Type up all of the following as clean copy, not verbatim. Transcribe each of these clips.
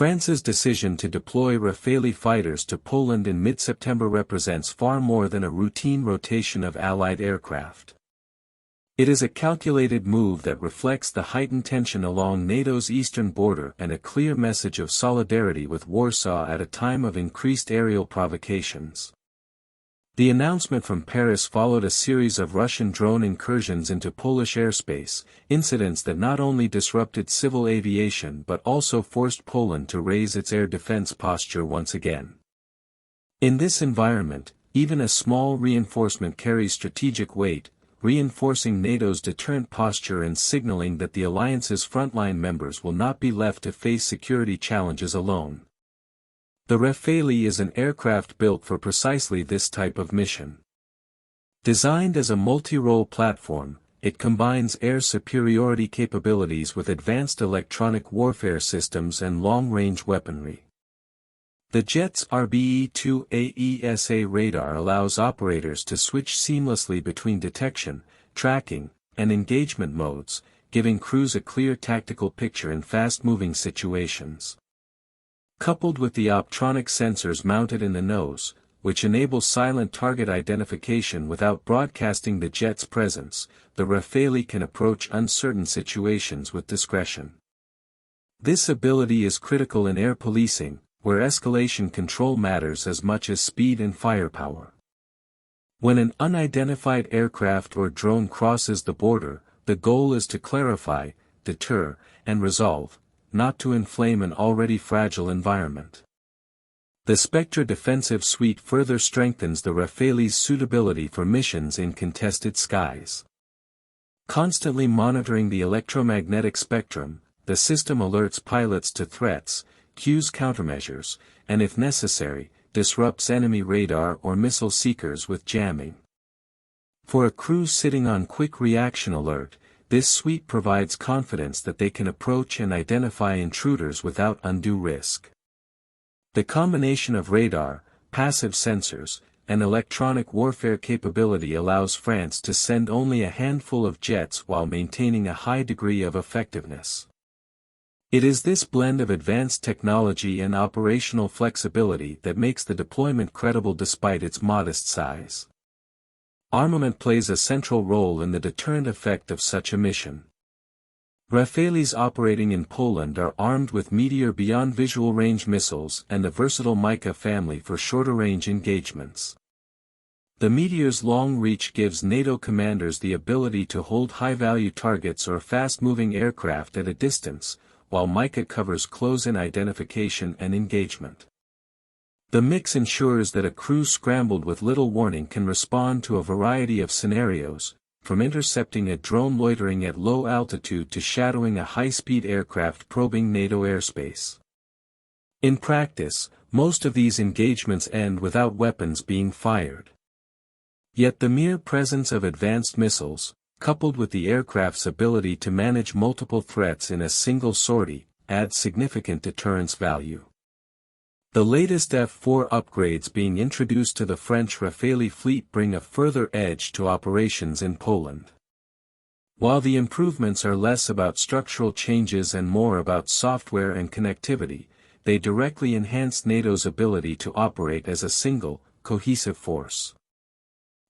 France's decision to deploy Rafale fighters to Poland in mid-September represents far more than a routine rotation of Allied aircraft. It is a calculated move that reflects the heightened tension along NATO's eastern border and a clear message of solidarity with Warsaw at a time of increased aerial provocations. The announcement from Paris followed a series of Russian drone incursions into Polish airspace, incidents that not only disrupted civil aviation but also forced Poland to raise its air defense posture once again. In this environment, even a small reinforcement carries strategic weight, reinforcing NATO's deterrent posture and signaling that the alliance's frontline members will not be left to face security challenges alone. The Rafale is an aircraft built for precisely this type of mission. Designed as a multirole platform, it combines air superiority capabilities with advanced electronic warfare systems and long-range weaponry. The jet's RBE-2 AESA radar allows operators to switch seamlessly between detection, tracking, and engagement modes, giving crews a clear tactical picture in fast-moving situations. Coupled with the optronic sensors mounted in the nose, which enable silent target identification without broadcasting the jet's presence, the Rafale can approach uncertain situations with discretion. This ability is critical in air policing, where escalation control matters as much as speed and firepower. When an unidentified aircraft or drone crosses the border, the goal is to clarify, deter, and resolve, not to inflame an already fragile environment. The Spectre defensive suite further strengthens the Rafale's suitability for missions in contested skies. Constantly monitoring the electromagnetic spectrum, the system alerts pilots to threats, cues countermeasures, and if necessary, disrupts enemy radar or missile seekers with jamming. For a crew sitting on quick reaction alert, this suite provides confidence that they can approach and identify intruders without undue risk. The combination of radar, passive sensors, and electronic warfare capability allows France to send only a handful of jets while maintaining a high degree of effectiveness. It is this blend of advanced technology and operational flexibility that makes the deployment credible despite its modest size. Armament plays a central role in the deterrent effect of such a mission. Rafales operating in Poland are armed with Meteor beyond visual range missiles and the versatile Mica family for shorter-range engagements. The Meteor's long reach gives NATO commanders the ability to hold high-value targets or fast-moving aircraft at a distance, while Mica covers close-in identification and engagement. The mix ensures that a crew scrambled with little warning can respond to a variety of scenarios, from intercepting a drone loitering at low altitude to shadowing a high-speed aircraft probing NATO airspace. In practice, most of these engagements end without weapons being fired. Yet the mere presence of advanced missiles, coupled with the aircraft's ability to manage multiple threats in a single sortie, adds significant deterrence value. The latest F-4 upgrades being introduced to the French Rafale fleet bring a further edge to operations in Poland. While the improvements are less about structural changes and more about software and connectivity, they directly enhance NATO's ability to operate as a single, cohesive force.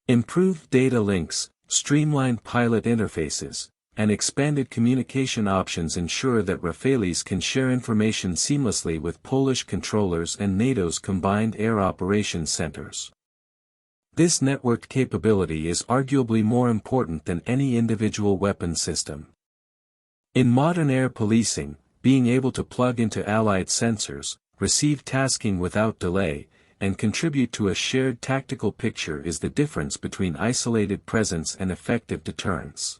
Improved data links, streamlined pilot interfaces, and expanded communication options ensure that Rafales can share information seamlessly with Polish controllers and NATO's combined air operations centers. This networked capability is arguably more important than any individual weapon system. In modern air policing, being able to plug into Allied sensors, receive tasking without delay, and contribute to a shared tactical picture is the difference between isolated presence and effective deterrence.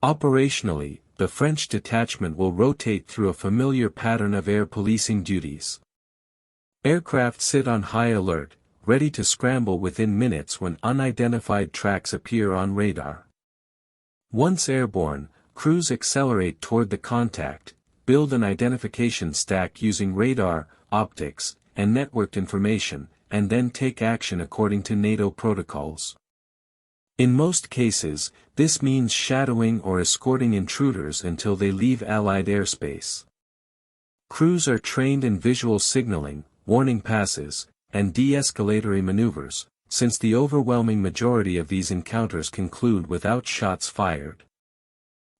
Operationally, the French detachment will rotate through a familiar pattern of air policing duties. Aircraft sit on high alert, ready to scramble within minutes when unidentified tracks appear on radar. Once airborne, crews accelerate toward the contact, build an identification stack using radar, optics, and networked information, and then take action according to NATO protocols. In most cases, this means shadowing or escorting intruders until they leave Allied airspace. Crews are trained in visual signaling, warning passes, and de-escalatory maneuvers, since the overwhelming majority of these encounters conclude without shots fired.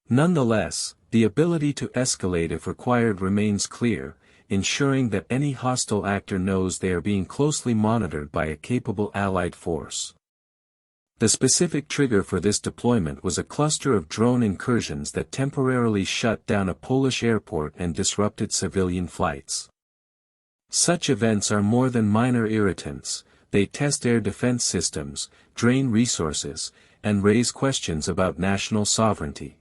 Nonetheless, the ability to escalate if required remains clear, ensuring that any hostile actor knows they are being closely monitored by a capable Allied force. The specific trigger for this deployment was a cluster of drone incursions that temporarily shut down a Polish airport and disrupted civilian flights. Such events are more than minor irritants, they test air defense systems, drain resources, and raise questions about national sovereignty.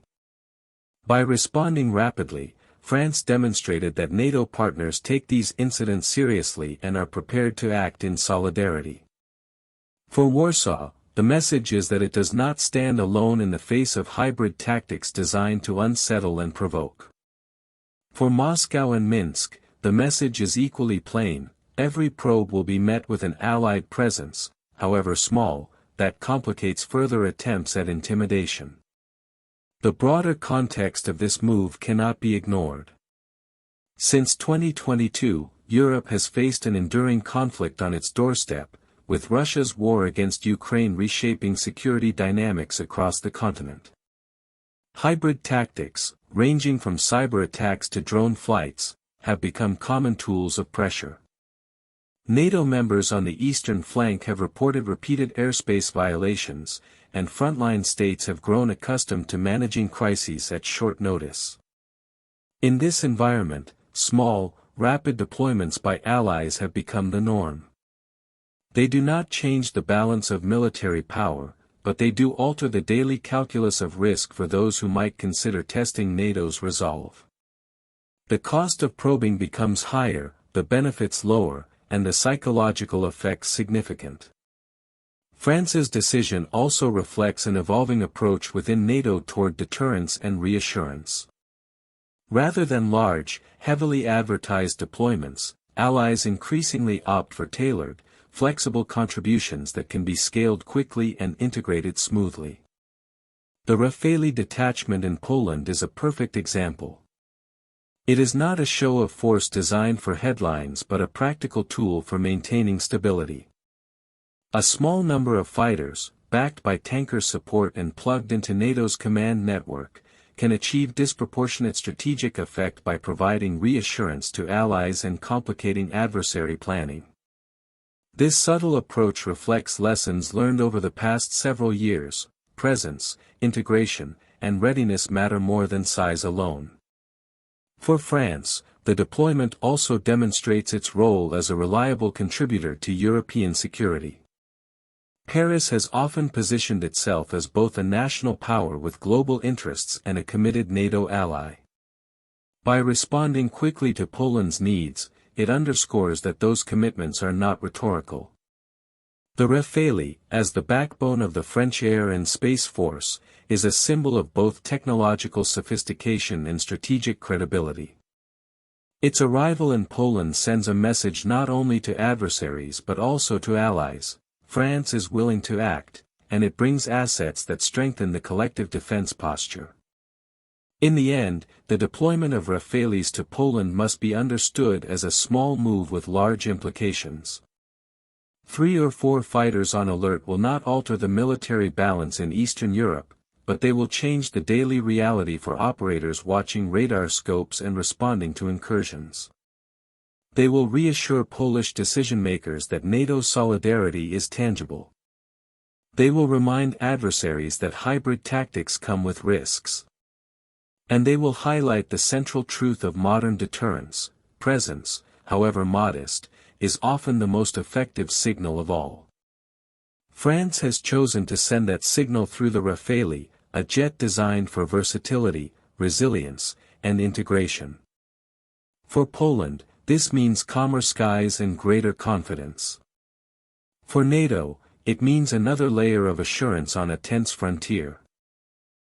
By responding rapidly, France demonstrated that NATO partners take these incidents seriously and are prepared to act in solidarity. For Warsaw, the message is that it does not stand alone in the face of hybrid tactics designed to unsettle and provoke. For Moscow and Minsk, the message is equally plain: every probe will be met with an Allied presence, however small, that complicates further attempts at intimidation. The broader context of this move cannot be ignored. Since 2022, Europe has faced an enduring conflict on its doorstep, with Russia's war against Ukraine reshaping security dynamics across the continent. Hybrid tactics, ranging from cyber attacks to drone flights, have become common tools of pressure. NATO members on the eastern flank have reported repeated airspace violations, and frontline states have grown accustomed to managing crises at short notice. In this environment, small, rapid deployments by allies have become the norm. They do not change the balance of military power, but they do alter the daily calculus of risk for those who might consider testing NATO's resolve. The cost of probing becomes higher, the benefits lower, and the psychological effects significant. France's decision also reflects an evolving approach within NATO toward deterrence and reassurance. Rather than large, heavily advertised deployments, allies increasingly opt for tailored, flexible contributions that can be scaled quickly and integrated smoothly. The Rafale detachment in Poland is a perfect example. It is not a show of force designed for headlines but a practical tool for maintaining stability. A small number of fighters, backed by tanker support and plugged into NATO's command network, can achieve disproportionate strategic effect by providing reassurance to allies and complicating adversary planning. This subtle approach reflects lessons learned over the past several years: presence, integration, and readiness matter more than size alone. For France, the deployment also demonstrates its role as a reliable contributor to European security. Paris has often positioned itself as both a national power with global interests and a committed NATO ally. By responding quickly to Poland's needs, it underscores that those commitments are not rhetorical. The Rafale, as the backbone of the French Air and Space Force, is a symbol of both technological sophistication and strategic credibility. Its arrival in Poland sends a message not only to adversaries but also to allies: France is willing to act, and it brings assets that strengthen the collective defense posture. In the end, the deployment of Rafales to Poland must be understood as a small move with large implications. 3 or 4 fighters on alert will not alter the military balance in Eastern Europe, but they will change the daily reality for operators watching radar scopes and responding to incursions. They will reassure Polish decision-makers that NATO solidarity is tangible. They will remind adversaries that hybrid tactics come with risks. And they will highlight the central truth of modern deterrence: presence, however modest, is often the most effective signal of all. France has chosen to send that signal through the Rafale, a jet designed for versatility, resilience, and integration. For Poland, this means calmer skies and greater confidence. For NATO, it means another layer of assurance on a tense frontier.